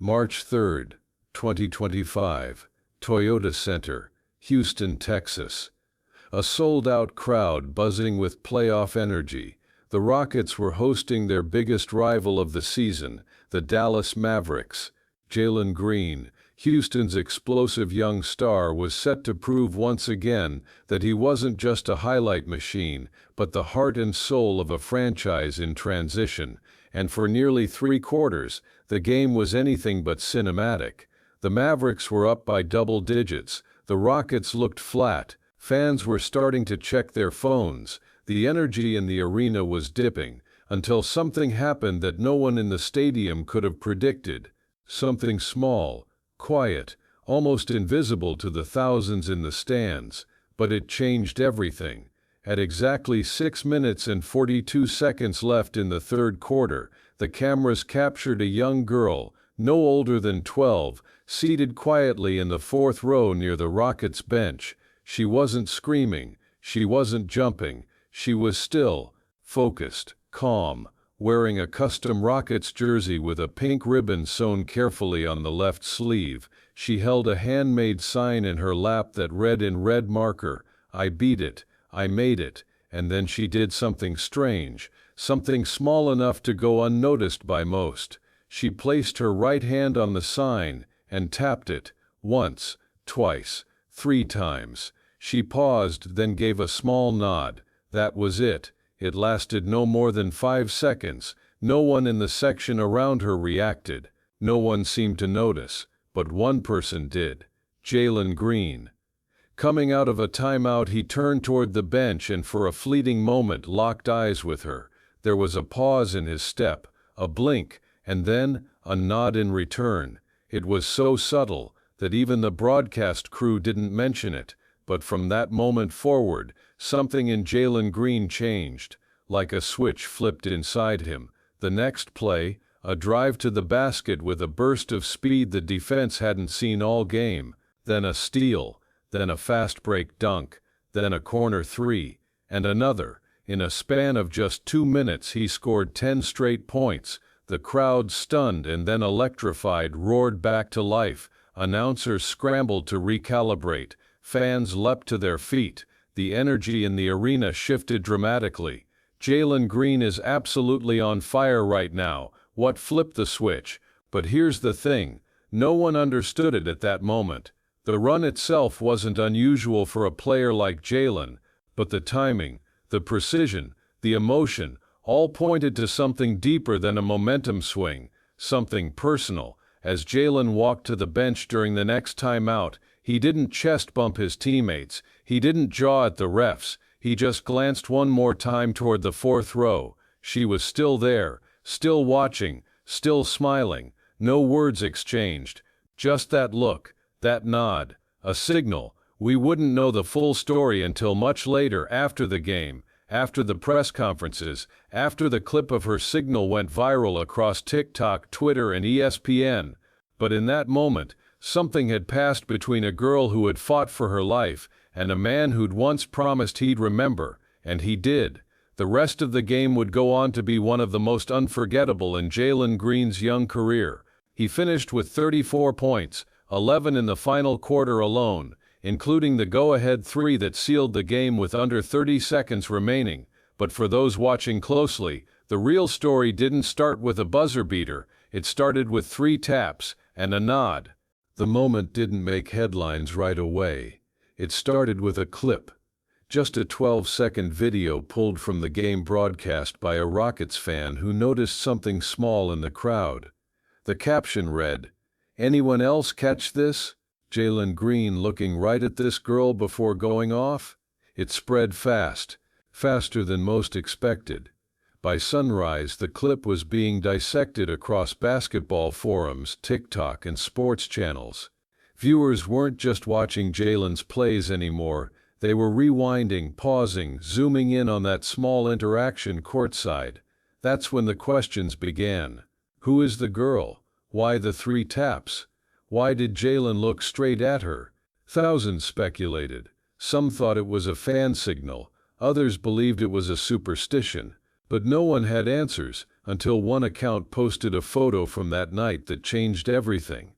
March 3, 2025, Toyota Center, Houston, Texas. A sold-out crowd buzzing with playoff energy. The Rockets were hosting their biggest rival of the season, the Dallas Mavericks. Jalen Green, Houston's explosive young star, was set to prove once again that he wasn't just a highlight machine, but the heart and soul of a franchise in transition. And for nearly 3/4, the game was anything but cinematic. The Mavericks were up by double digits. The Rockets looked flat. Fans were starting to check their phones. The energy in the arena was dipping, until something happened that no one in the stadium could have predicted. Something small, quiet, almost invisible to the thousands in the stands, but it changed everything. At exactly 6 minutes and 42 seconds left in the third quarter, the cameras captured a young girl, no older than 12, seated quietly in the fourth row near the Rockets bench. She wasn't screaming, she wasn't jumping, she was still, focused, calm, wearing a custom Rockets jersey with a pink ribbon sewn carefully on the left sleeve. She held a handmade sign in her lap that read in red marker, "I beat it. I made it." And then she did something strange, something small enough to go unnoticed by most. She placed her right hand on the sign and tapped it, once, twice, 3 times. She paused, then gave a small nod. That was it. It lasted no more than 5 seconds. No one in the section around her reacted. No one seemed to notice, but one person did. Jalen Green. Coming out of a timeout, he turned toward the bench and for a fleeting moment locked eyes with her. There was a pause in his step, a blink, and then a nod in return. It was so subtle that even the broadcast crew didn't mention it, but from that moment forward, something in Jalen Green changed, like a switch flipped inside him. The next play, a drive to the basket with a burst of speed the defense hadn't seen all game, then a steal, then a fast break dunk, then a corner three, and another. In a span of just 2 minutes he scored 10 straight points. The crowd, stunned and then electrified, roared back to life. Announcers scrambled to recalibrate. Fans leapt to their feet. The energy in the arena shifted dramatically. Jalen Green is absolutely on fire right now. What flipped the switch? But here's the thing. No one understood it at that moment. The run itself wasn't unusual for a player like Jalen, but the timing, the precision, the emotion, all pointed to something deeper than a momentum swing, something personal. As Jalen walked to the bench during the next timeout, he didn't chest bump his teammates, he didn't jaw at the refs, he just glanced one more time toward the fourth row. She was still there, still watching, still smiling. No words exchanged, just that look, that nod, a signal. We wouldn't know the full story until much later, after the game, after the press conferences, after the clip of her signal went viral across TikTok, Twitter, and ESPN. But in that moment, something had passed between a girl who had fought for her life and a man who'd once promised he'd remember, and he did. The rest of the game would go on to be one of the most unforgettable in Jalen Green's young career. He finished with 34 points, 11 in the final quarter alone, including the go-ahead 3 that sealed the game with under 30 seconds remaining. But for those watching closely, the real story didn't start with a buzzer beater. It started with 3 taps and a nod. The moment didn't make headlines right away. It started with a clip. Just a 12-second video pulled from the game broadcast by a Rockets fan who noticed something small in the crowd. The caption read, "Anyone else catch this?" Jalen Green looking right at this girl before going off? It spread fast, faster than most expected. By sunrise, the clip was being dissected across basketball forums, TikTok, and sports channels. Viewers weren't just watching Jalen's plays anymore. They were rewinding, pausing, zooming in on that small interaction courtside. That's when the questions began. Who is the girl? Why the 3 taps? Why did Jalen look straight at her? Thousands speculated. Some thought it was a fan signal. Others believed it was a superstition. But no one had answers. until one account posted a photo from that night that changed everything.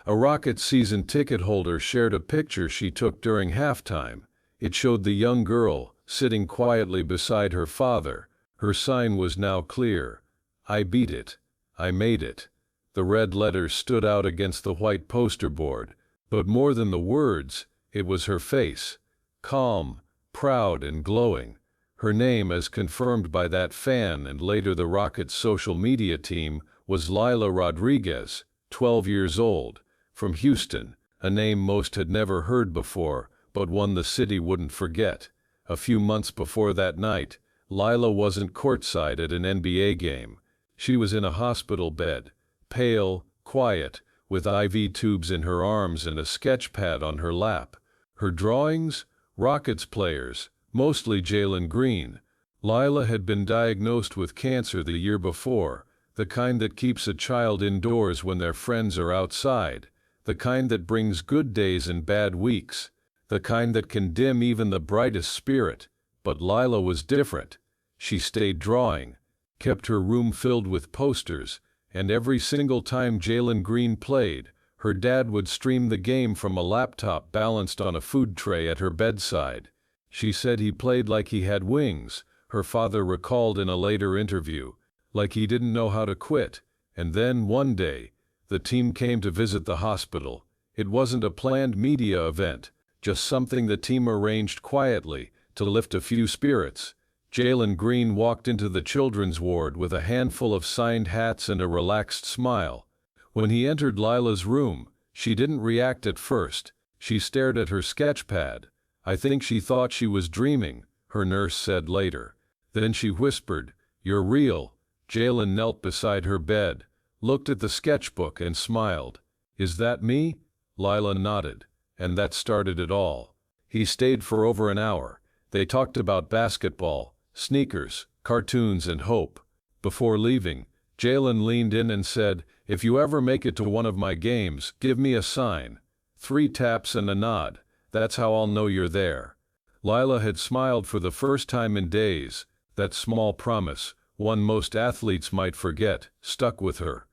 A Rockets season ticket holder shared a picture she took during halftime. It showed the young girl sitting quietly beside her father. Her sign was now clear. "I beat it. I made it." The red letters stood out against the white poster board, but more than the words, it was her face. Calm, proud, and glowing. Her name, as confirmed by that fan and later the Rockets' social media team, was Lila Rodriguez, 12 years old, from Houston, a name most had never heard before, but one the city wouldn't forget. A few months before that night, Lila wasn't courtside at an NBA game. She was in a hospital bed, pale, quiet, with IV tubes in her arms and a sketch pad on her lap. Her drawings? Rockets players, mostly Jalen Green. Lila had been diagnosed with cancer the year before, the kind that keeps a child indoors when their friends are outside, the kind that brings good days and bad weeks, the kind that can dim even the brightest spirit. But Lila was different. She stayed drawing, kept her room filled with posters, and every single time Jalen Green played, her dad would stream the game from a laptop balanced on a food tray at her bedside. She said he played like he had wings, her father recalled in a later interview, like he didn't know how to quit. And then, one day, the team came to visit the hospital. It wasn't a planned media event, just something the team arranged quietly to lift a few spirits. Jalen Green walked into the children's ward with a handful of signed hats and a relaxed smile. When he entered Lila's room, she didn't react at first. She stared at her sketch pad. "I think she thought she was dreaming," her nurse said later. Then she whispered, "You're real." Jalen knelt beside her bed, looked at the sketchbook and smiled. "Is that me?" Lila nodded. And that started it all. He stayed for over an hour. They talked about basketball, sneakers, cartoons, and hope. Before leaving, Jalen leaned in and said, "If you ever make it to one of my games, give me a sign. 3 taps and a nod. That's how I'll know you're there." Lila had smiled for the first time in days. That small promise, one most athletes might forget, stuck with her.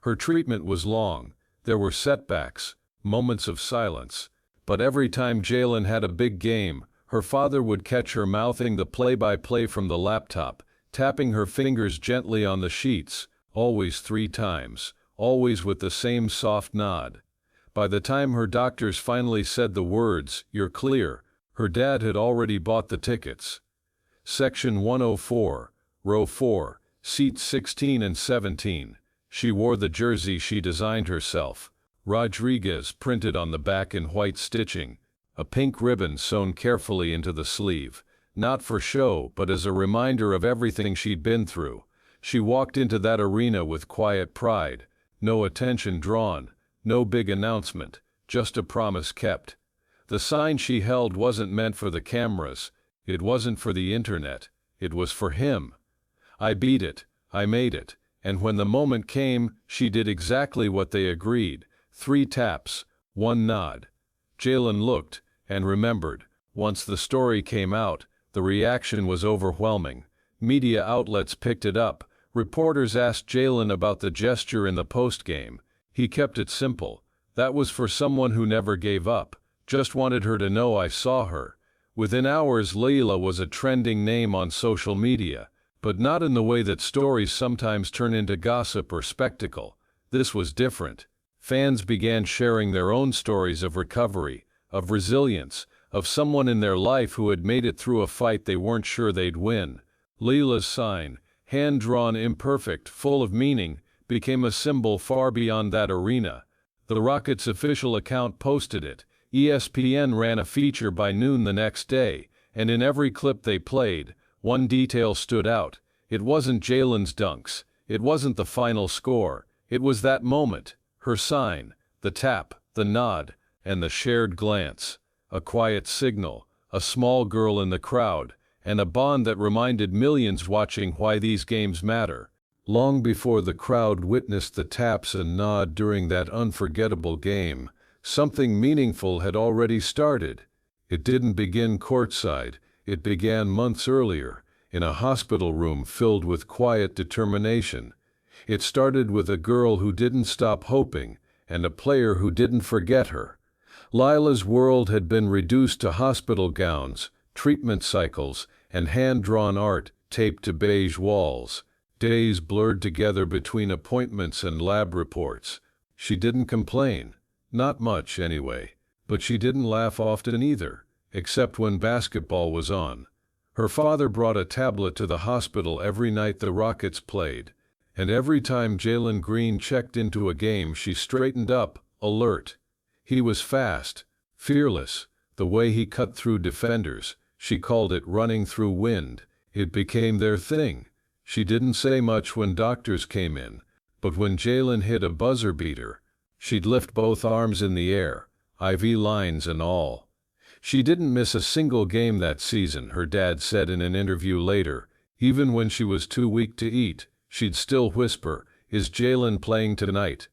Her treatment was long. There were setbacks, moments of silence. But every time Jalen had a big game, her father would catch her mouthing the play-by-play from the laptop, tapping her fingers gently on the sheets, always 3 times, always with the same soft nod. By the time her doctors finally said the words, "You're clear," her dad had already bought the tickets. Section 104, Row 4, Seats 16 and 17. She wore the jersey she designed herself. Rodriguez printed on the back in white stitching, a pink ribbon sewn carefully into the sleeve, not for show but as a reminder of everything she'd been through. She walked into that arena with quiet pride, no attention drawn, no big announcement, just a promise kept. The sign she held wasn't meant for the cameras, it wasn't for the internet, it was for him. "I beat it, I made it," and when the moment came, she did exactly what they agreed. 3 taps, 1 nod. Jalen looked and remembered. Once the story came out, the reaction was overwhelming. Media outlets picked it up. Reporters asked Jalen about the gesture in the postgame. He kept it simple. "That was for someone who never gave up. Just wanted her to know I saw her." Within hours, Lila was a trending name on social media, but not in the way that stories sometimes turn into gossip or spectacle. This was different. Fans began sharing their own stories of recovery, of resilience, of someone in their life who had made it through a fight they weren't sure they'd win. Lila's sign, hand-drawn, imperfect, full of meaning, became a symbol far beyond that arena. The Rockets' official account posted it. ESPN ran a feature by noon the next day, and in every clip they played, one detail stood out. It wasn't Jalen's dunks. It wasn't the final score. It was that moment. Her sign, the tap, the nod, and the shared glance. A quiet signal, a small girl in the crowd, and a bond that reminded millions watching why these games matter. Long before the crowd witnessed the taps and nod during that unforgettable game, something meaningful had already started. It didn't begin courtside, it began months earlier, in a hospital room filled with quiet determination. It started with a girl who didn't stop hoping, and a player who didn't forget her. Lila's world had been reduced to hospital gowns, treatment cycles, and hand-drawn art taped to beige walls. Days blurred together between appointments and lab reports. She didn't complain. Not much, anyway. But she didn't laugh often either, except when basketball was on. Her father brought a tablet to the hospital every night the Rockets played, and every time Jalen Green checked into a game she straightened up, alert. He was fast, fearless. The way he cut through defenders, she called it running through wind. It became their thing. She didn't say much when doctors came in, but when Jalen hit a buzzer beater, she'd lift both arms in the air, IV lines and all. She didn't miss a single game that season, her dad said in an interview later. Even when she was too weak to eat, she'd still whisper, "Is Jalen playing tonight?"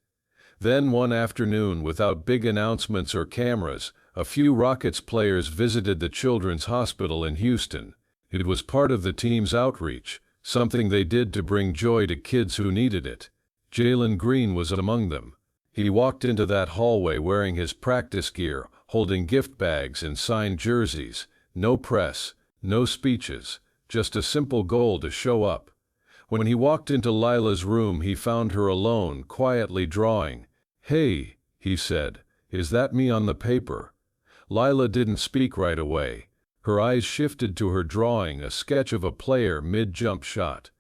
Then one afternoon, without big announcements or cameras, a few Rockets players visited the Children's Hospital in Houston. It was part of the team's outreach, something they did to bring joy to kids who needed it. Jalen Green was among them. He walked into that hallway wearing his practice gear, holding gift bags and signed jerseys. No press, no speeches, just a simple goal to show up. When he walked into Lila's room, he found her alone, quietly drawing. "Hey," he said, "is that me on the paper?" Lila didn't speak right away. Her eyes shifted to her drawing, a sketch of a player mid-jump shot.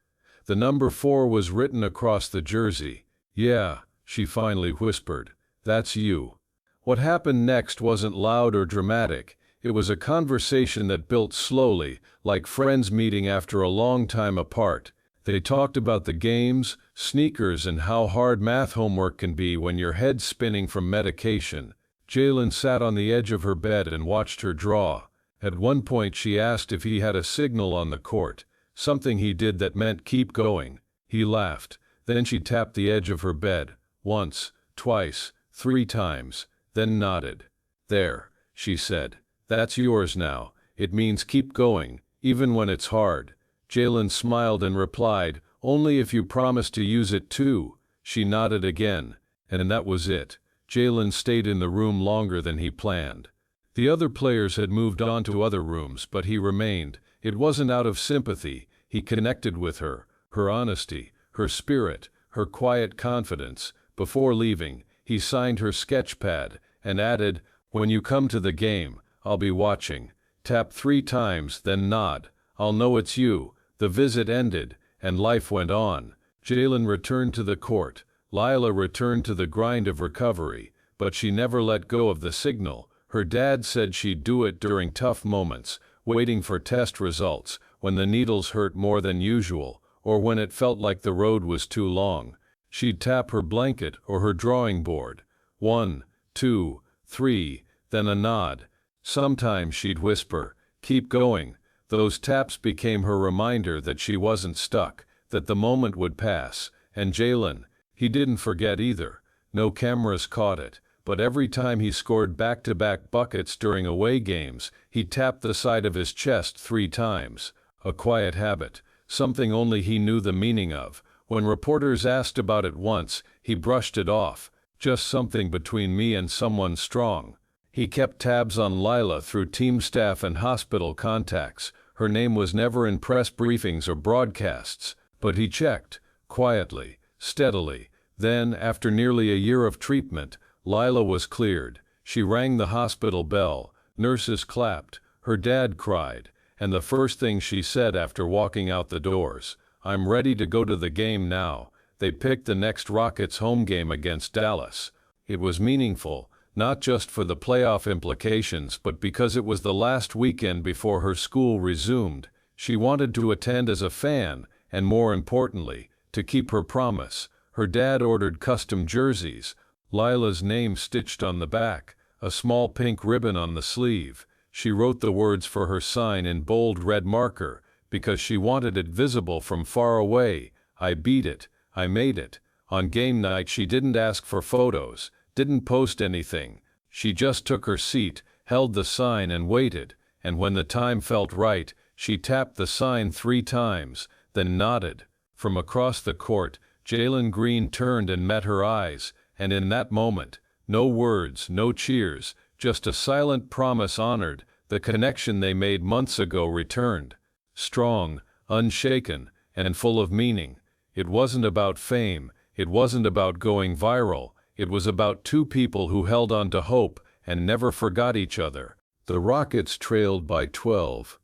The number 4 was written across the jersey. "Yeah," she finally whispered, "that's you." What happened next wasn't loud or dramatic. It was a conversation that built slowly, like friends meeting after a long time apart. They talked about the games, sneakers, and how hard math homework can be when your head's spinning from medication. Jalen sat on the edge of her bed and watched her draw. At one point she asked if he had a signal on the court, something he did that meant keep going. He laughed. Then she tapped the edge of her bed, once, twice, 3 times, then nodded. "There," she said. "That's yours now. It means keep going, even when it's hard." Jalen smiled and replied, "Only if you promise to use it too." She nodded again, and that was it. Jalen stayed in the room longer than he planned. The other players had moved on to other rooms, but he remained. It wasn't out of sympathy. He connected with her, her honesty, her spirit, her quiet confidence. Before leaving, he signed her sketch pad and added, "When you come to the game, I'll be watching. Tap 3 times, then nod. I'll know it's you." The visit ended, and life went on. Jalen returned to the court. Lila returned to the grind of recovery, but she never let go of the signal. Her dad said she'd do it during tough moments, waiting for test results, when the needles hurt more than usual, or when it felt like the road was too long. She'd tap her blanket or her drawing board. 1, 2, 3, then a nod. Sometimes she'd whisper, "Keep going." Those taps became her reminder that she wasn't stuck, that the moment would pass. And Jalen, he didn't forget either. No cameras caught it, but every time he scored back-to-back buckets during away games, he tapped the side of his chest 3 times. A quiet habit, something only he knew the meaning of. When reporters asked about it once, he brushed it off. "Just something between me and someone strong." He kept tabs on Lila through team staff and hospital contacts. Her name was never in press briefings or broadcasts, but he checked, quietly, steadily. Then, after nearly a year of treatment, Lila was cleared. She rang the hospital bell. Nurses clapped. Her dad cried. And the first thing she said after walking out the doors, "I'm ready to go to the game now." They picked the next Rockets home game against Dallas. It was meaningful, not just for the playoff implications, but because it was the last weekend before her school resumed. She wanted to attend as a fan, and more importantly, to keep her promise. Her dad ordered custom jerseys, Lila's name stitched on the back, a small pink ribbon on the sleeve. She wrote the words for her sign in bold red marker, because she wanted it visible from far away. "I beat it. I made it." On game night she didn't ask for photos, didn't post anything. She just took her seat, held the sign and waited, and when the time felt right, She tapped the sign 3 times, then nodded. From across the court, Jalen Green turned and met her eyes, and in that moment, no words, no cheers, just a silent promise honored. The connection they made months ago returned. Strong, unshaken, and full of meaning. It wasn't about fame, it wasn't about going viral, it was about 2 people who held on to hope and never forgot each other. The Rockets trailed by 12.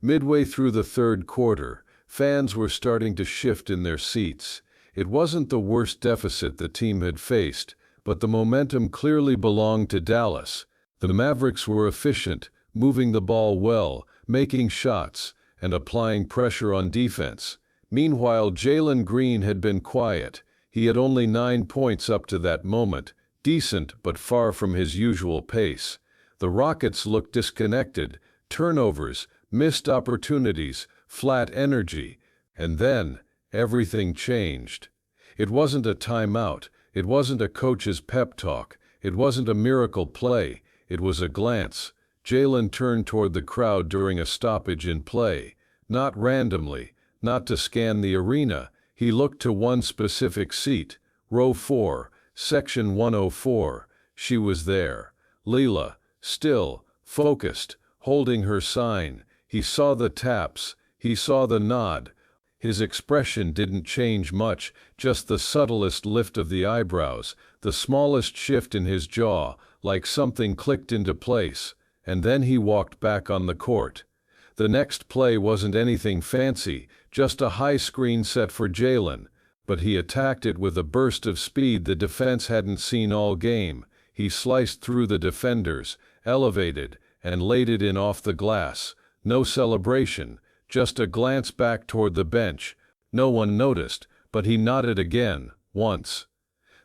Midway through the third quarter, fans were starting to shift in their seats. It wasn't the worst deficit the team had faced, but the momentum clearly belonged to Dallas. The Mavericks were efficient, moving the ball well, making shots, and applying pressure on defense. Meanwhile, Jalen Green had been quiet. He had only 9 points up to that moment, decent but far from his usual pace. The Rockets looked disconnected, turnovers, missed opportunities, flat energy. And then, everything changed. It wasn't a timeout, it wasn't a coach's pep talk, it wasn't a miracle play, it was a glance. Jalen turned toward the crowd during a stoppage in play. Not randomly, not to scan the arena, he looked to one specific seat, row 4, section 104. She was there. Lila, still, focused, holding her sign. He saw the taps, he saw the nod. His expression didn't change much, just the subtlest lift of the eyebrows, the smallest shift in his jaw, like something clicked into place. And then he walked back on the court. The next play wasn't anything fancy, just a high screen set for Jalen, but he attacked it with a burst of speed the defense hadn't seen all game. He sliced through the defenders, elevated, and laid it in off the glass. No celebration, just a glance back toward the bench. No one noticed, but he nodded again, once.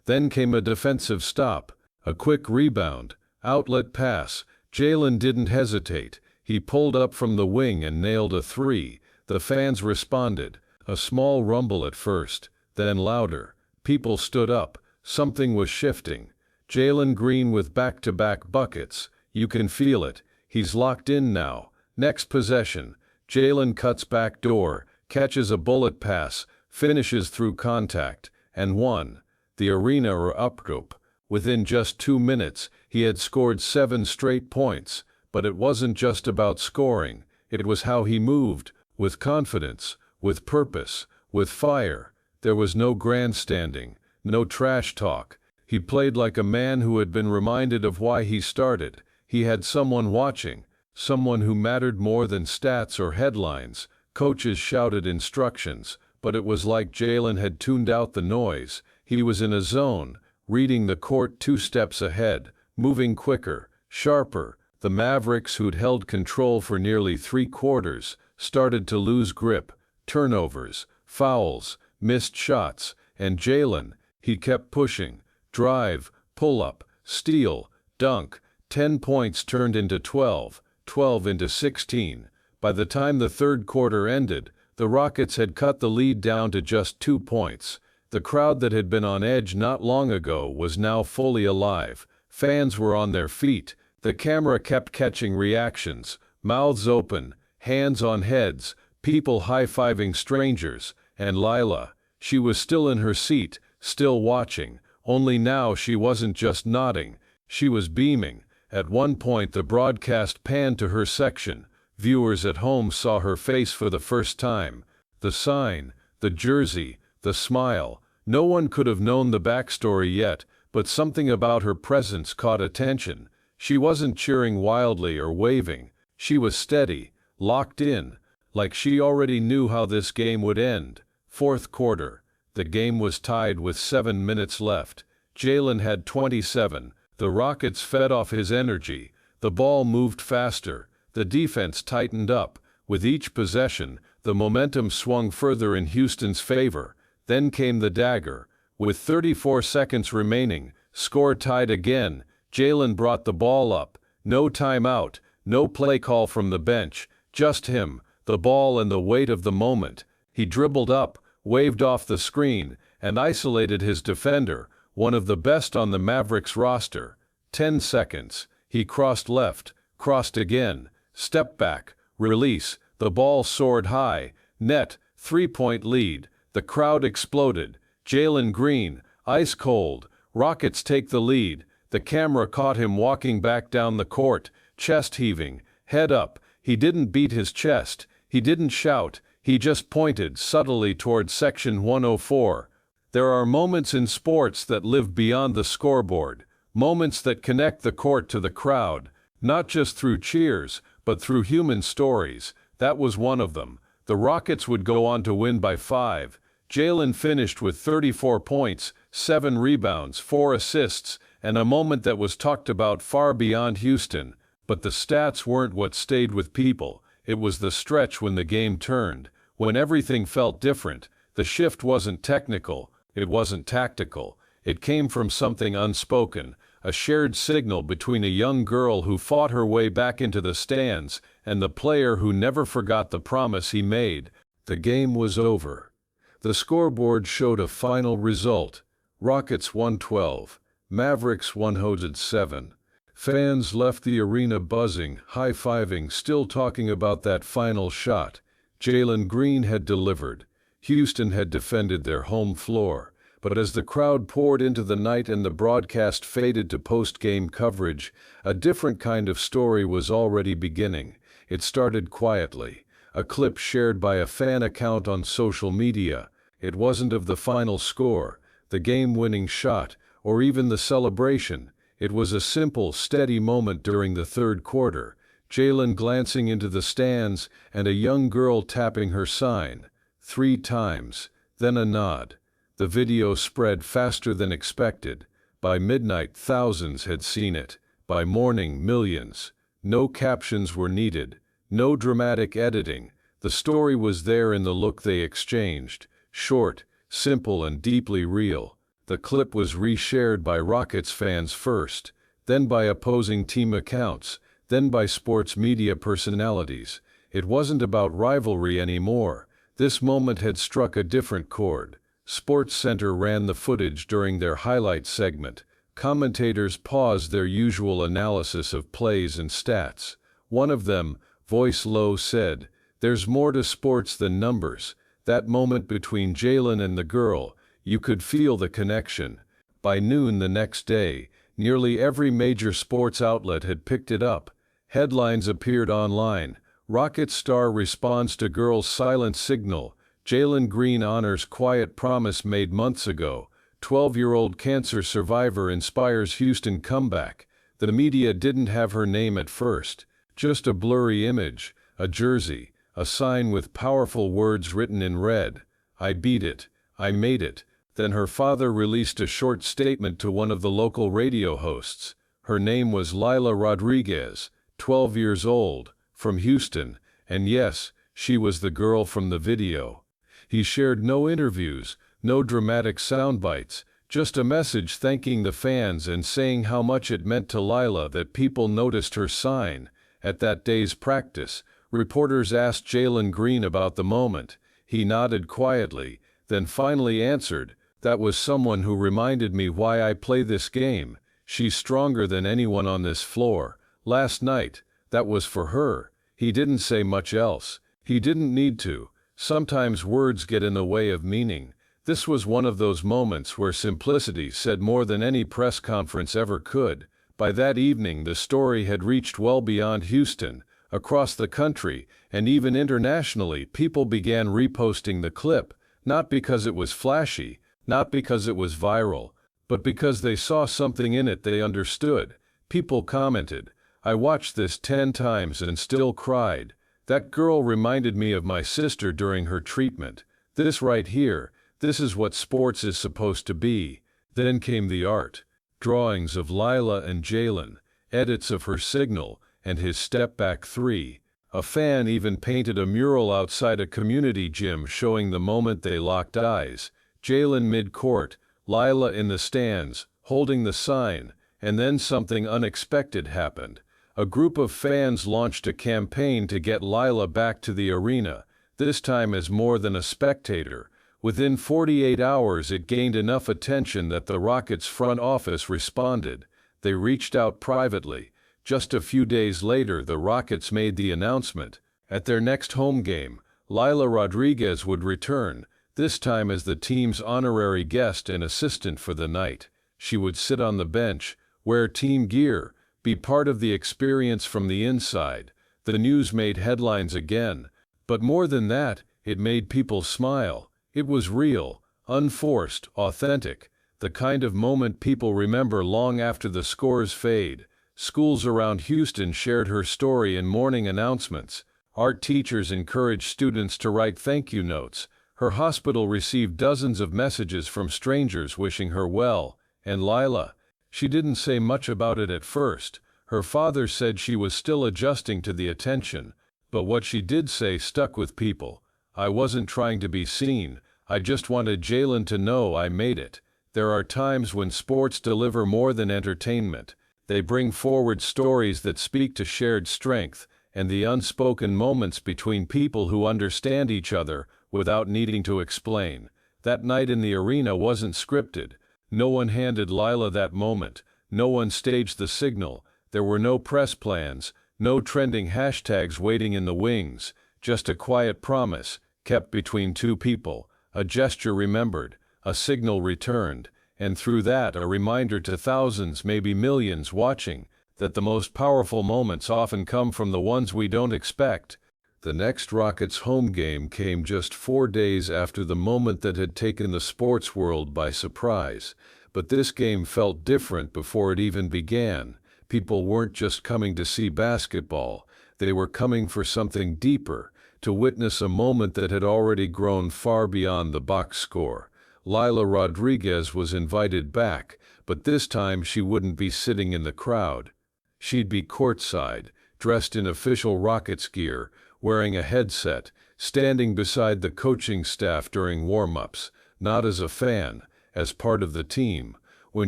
Then came a defensive stop, a quick rebound, outlet pass. Jalen didn't hesitate. He pulled up from the wing and nailed a 3. The fans responded. A small rumble at first, then louder. People stood up. Something was shifting. Jalen Green with back-to-back buckets. You can feel it. He's locked in now. Next possession. Jalen cuts back door, catches a bullet pass, finishes through contact, and won. The arena were uproar. Within just 2 minutes, he had scored 7 straight points. But it wasn't just about scoring. It was how he moved, with confidence, with purpose, with fire. There was no grandstanding, no trash talk. He played like a man who had been reminded of why he started. He had someone watching, someone who mattered more than stats or headlines. Coaches shouted instructions, but it was like Jalen had tuned out the noise. He was in a zone, reading the court 2 steps ahead, moving quicker, sharper. The Mavericks, who'd held control for nearly 3 quarters, started to lose grip. Turnovers, fouls, missed shots, and Jalen, he kept pushing. Drive, pull-up, steal, dunk. 10 points turned into 12, 12 into 16. By the time the third quarter ended, the Rockets had cut the lead down to just 2 points. The crowd that had been on edge not long ago was now fully alive. Fans were on their feet. The camera kept catching reactions, mouths open, hands on heads, people high-fiving strangers, and Lila. She was still in her seat, still watching, only now she wasn't just nodding, she was beaming. At one point the broadcast panned to her section. Viewers at home saw her face for the first time. The sign, the jersey, the smile. No one could have known the backstory yet, but something about her presence caught attention. She wasn't cheering wildly or waving. She was steady, locked in, like she already knew how this game would end. Fourth quarter. The game was tied with 7 minutes left. Jalen had 27. The Rockets fed off his energy. The ball moved faster. The defense tightened up. With each possession, the momentum swung further in Houston's favor. Then came the dagger. With 34 seconds remaining, score tied again. Jalen brought the ball up. No timeout, no play call from the bench, just him, the ball and the weight of the moment. He dribbled up, waved off the screen, and isolated his defender, one of the best on the Mavericks roster. 10 seconds. He crossed left, crossed again, step back, release, The ball soared high. Net, 3-point lead. The crowd exploded. Jalen Green, ice cold. Rockets take the lead. The camera caught him walking back down the court, chest heaving, head up. He didn't beat his chest. He didn't shout. He just pointed subtly toward section 104. There are moments in sports that live beyond the scoreboard, moments that connect the court to the crowd, not just through cheers, but through human stories. That was one of them. The Rockets would go on to win by 5. Jalen finished with 34 points, 7 rebounds, 4 assists, and a moment that was talked about far beyond Houston. But the stats weren't what stayed with people. It was the stretch when the game turned, when everything felt different. The shift wasn't technical, it wasn't tactical. It came from something unspoken, a shared signal between a young girl who fought her way back into the stands and the player who never forgot the promise he made. The game was over. The scoreboard showed a final result. Rockets 112, Mavericks 107. Fans left the arena buzzing, high-fiving, still talking about that final shot. Jalen Green had delivered. Houston had defended their home floor. But as the crowd poured into the night and the broadcast faded to post-game coverage, a different kind of story was already beginning. It started quietly. A clip shared by a fan account on social media. It wasn't of the final score, the game-winning shot, or even the celebration. It was a simple, steady moment during the third quarter. Jalen glancing into the stands and a young girl tapping her sign 3 times, then a nod. The video spread faster than expected. By midnight, thousands had seen it. By morning, millions. No captions were needed. No dramatic editing. The story was there in the look they exchanged. Short, simple, and deeply real. The clip was reshared by Rockets fans first, then by opposing team accounts, then by sports media personalities. It wasn't about rivalry anymore. This moment had struck a different chord. SportsCenter ran the footage during their highlight segment. Commentators paused their usual analysis of plays and stats. One of them, voice low, said, "There's more to sports than numbers." That moment between Jalen and the girl, you could feel the connection. By noon the next day, nearly every major sports outlet had picked it up. Headlines appeared online. Rocket star responds to girl's silent signal. Jalen Green honors quiet promise made months ago. 12-year-old cancer survivor inspires Houston comeback. The media didn't have her name at first. Just a blurry image, a jersey, a sign with powerful words written in red. "I beat it. I made it." Then her father released a short statement to one of the local radio hosts. Her name was Lila Rodriguez, 12 years old, from Houston, and yes, she was the girl from the video. He shared no interviews, no dramatic sound bites, just a message thanking the fans and saying how much it meant to Lila that people noticed her sign. At that day's practice, reporters asked Jalen Green about the moment. He nodded quietly, then finally answered, "That was someone who reminded me why I play this game. She's stronger than anyone on this floor. Last night, that was for her." He didn't say much else. He didn't need to. Sometimes words get in the way of meaning. This was one of those moments where simplicity said more than any press conference ever could. By that evening, the story had reached well beyond Houston. Across the country, and even internationally, people began reposting the clip, not because it was flashy, not because it was viral, but because they saw something in it they understood. People commented, "I watched this 10 times and still cried. That girl reminded me of my sister during her treatment. This right here, this is what sports is supposed to be." Then came the art. Drawings of Lila and Jalen, edits of her signal, and his step-back 3. A fan even painted a mural outside a community gym showing the moment they locked eyes. Jalen mid-court, Lila in the stands, holding the sign, and then something unexpected happened. A group of fans launched a campaign to get Lila back to the arena, this time as more than a spectator. Within 48 hours it gained enough attention that the Rockets front office responded. They reached out privately. Just a few days later the Rockets made the announcement. At their next home game, Lila Rodriguez would return, this time as the team's honorary guest and assistant for the night. She would sit on the bench, wear team gear, be part of the experience from the inside. The news made headlines again, but more than that, it made people smile. It was real, unforced, authentic, the kind of moment people remember long after the scores fade. Schools around Houston shared her story in morning announcements. Art teachers encouraged students to write thank you notes. Her hospital received dozens of messages from strangers wishing her well, and Lila, she didn't say much about it at first. Her father said she was still adjusting to the attention, but what she did say stuck with people. I wasn't trying to be seen, I just wanted Jalen to know I made it. There are times when sports deliver more than entertainment. They bring forward stories that speak to shared strength and the unspoken moments between people who understand each other without needing to explain. That night in the arena wasn't scripted. No one handed Lila that moment. No one staged the signal. There were no press plans, no trending hashtags waiting in the wings, just a quiet promise, kept between two people, a gesture remembered, a signal returned, and through that a reminder to thousands, maybe millions watching, that the most powerful moments often come from the ones we don't expect. The next Rockets home game came just 4 days after the moment that had taken the sports world by surprise, but this game felt different before it even began. People weren't just coming to see basketball, they were coming for something deeper, to witness a moment that had already grown far beyond the box score. Lila Rodriguez was invited back, but this time she wouldn't be sitting in the crowd. She'd be courtside, dressed in official Rockets gear, wearing a headset, standing beside the coaching staff during warm-ups, not as a fan, as part of the team. When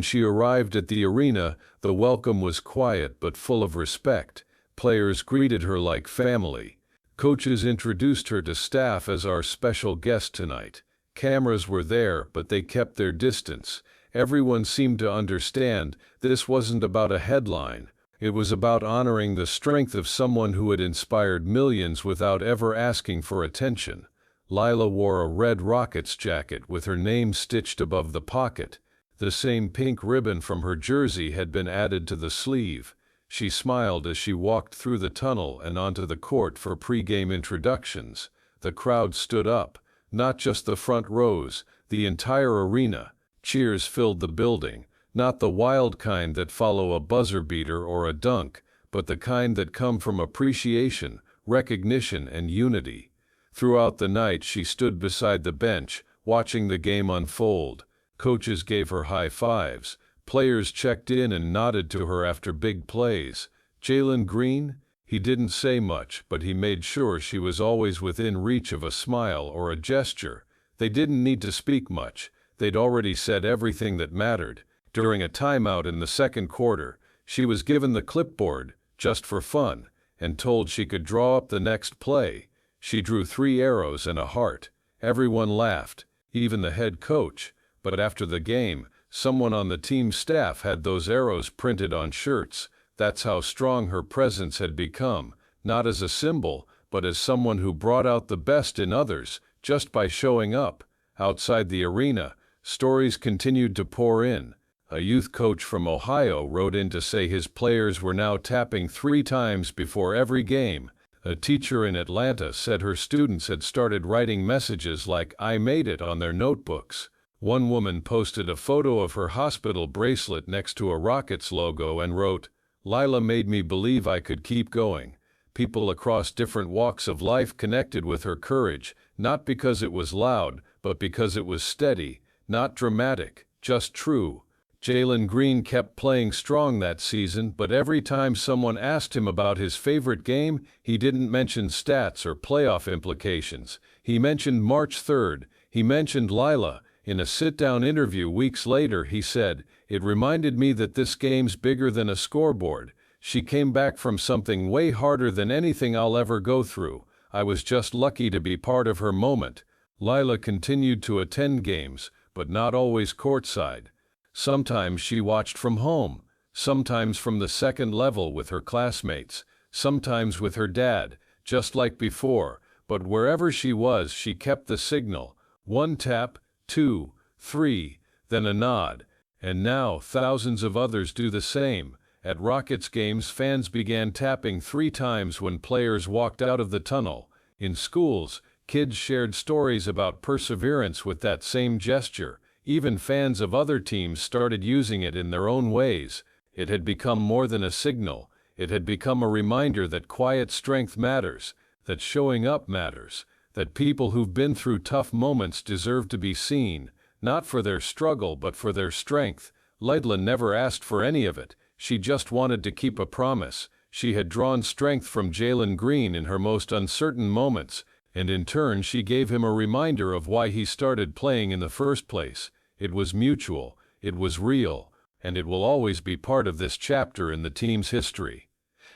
she arrived at the arena, the welcome was quiet but full of respect. Players greeted her like family. Coaches introduced her to staff as our special guest tonight. Cameras were there, but they kept their distance. Everyone seemed to understand this wasn't about a headline. It was about honoring the strength of someone who had inspired millions without ever asking for attention. Lila wore a red Rockets jacket with her name stitched above the pocket. The same pink ribbon from her jersey had been added to the sleeve. She smiled as she walked through the tunnel and onto the court for pre-game introductions. The crowd stood up, not just the front rows, the entire arena. Cheers filled the building, not the wild kind that follow a buzzer beater or a dunk, but the kind that come from appreciation, recognition, and unity. Throughout the night she stood beside the bench, watching the game unfold. Coaches gave her high fives. Players checked in and nodded to her after big plays. Jalen Green? He didn't say much, but he made sure she was always within reach of a smile or a gesture. They didn't need to speak much. They'd already said everything that mattered. During a timeout in the second quarter, she was given the clipboard, just for fun, and told she could draw up the next play. She drew 3 arrows and a heart. Everyone laughed, even the head coach. But after the game, someone on the team staff had those arrows printed on shirts. That's how strong her presence had become, not as a symbol, but as someone who brought out the best in others, just by showing up. Outside the arena, stories continued to pour in. A youth coach from Ohio wrote in to say his players were now tapping 3 times before every game. A teacher in Atlanta said her students had started writing messages like "I made it" on their notebooks. One woman posted a photo of her hospital bracelet next to a Rockets logo and wrote, "Lila made me believe I could keep going." People across different walks of life connected with her courage, not because it was loud, but because it was steady, not dramatic, just true. Jalen Green kept playing strong that season, but every time someone asked him about his favorite game, he didn't mention stats or playoff implications. He mentioned March 3rd. He mentioned Lila. In a sit-down interview weeks later, he said, "It reminded me that this game's bigger than a scoreboard. She came back from something way harder than anything I'll ever go through. I was just lucky to be part of her moment." Lila continued to attend games, but not always courtside. Sometimes she watched from home, sometimes from the second level with her classmates, sometimes with her dad, just like before, but wherever she was, she kept the signal. One tap, two, three, then a nod. And now thousands of others do the same. At Rockets games, fans began tapping 3 times when players walked out of the tunnel. In schools, kids shared stories about perseverance with that same gesture. Even fans of other teams started using it in their own ways. It had become more than a signal. It had become a reminder that quiet strength matters, that showing up matters, that people who've been through tough moments deserve to be seen, not for their struggle but for their strength. Lila never asked for any of it. She just wanted to keep a promise. She had drawn strength from Jalen Green in her most uncertain moments, and in turn she gave him a reminder of why he started playing in the first place. It was mutual, it was real, and it will always be part of this chapter in the team's history.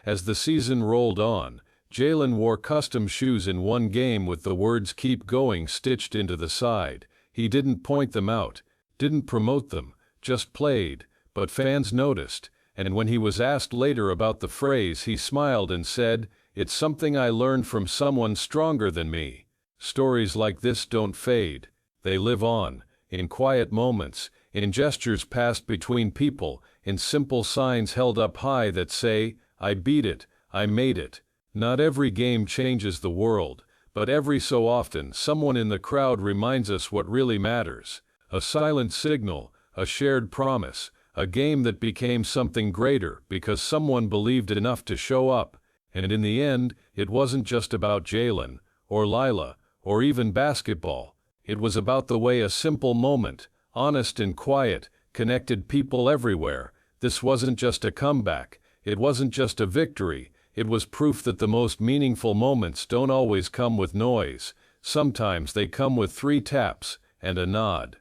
As the season rolled on, Jalen wore custom shoes in one game with the words "Keep Going" stitched into the side. He didn't point them out, didn't promote them, just played, but fans noticed. And when he was asked later about the phrase, he smiled and said, "It's something I learned from someone stronger than me." Stories like this don't fade. They live on, in quiet moments, in gestures passed between people, in simple signs held up high that say, "I beat it, I made it." Not every game changes the world, but every so often someone in the crowd reminds us what really matters. A silent signal, a shared promise, a game that became something greater because someone believed enough to show up. And in the end, it wasn't just about Jalen, or Lila, or even basketball. It was about the way a simple moment, honest and quiet, connected people everywhere. This wasn't just a comeback. It wasn't just a victory. It was proof that the most meaningful moments don't always come with noise. Sometimes they come with 3 taps and a nod.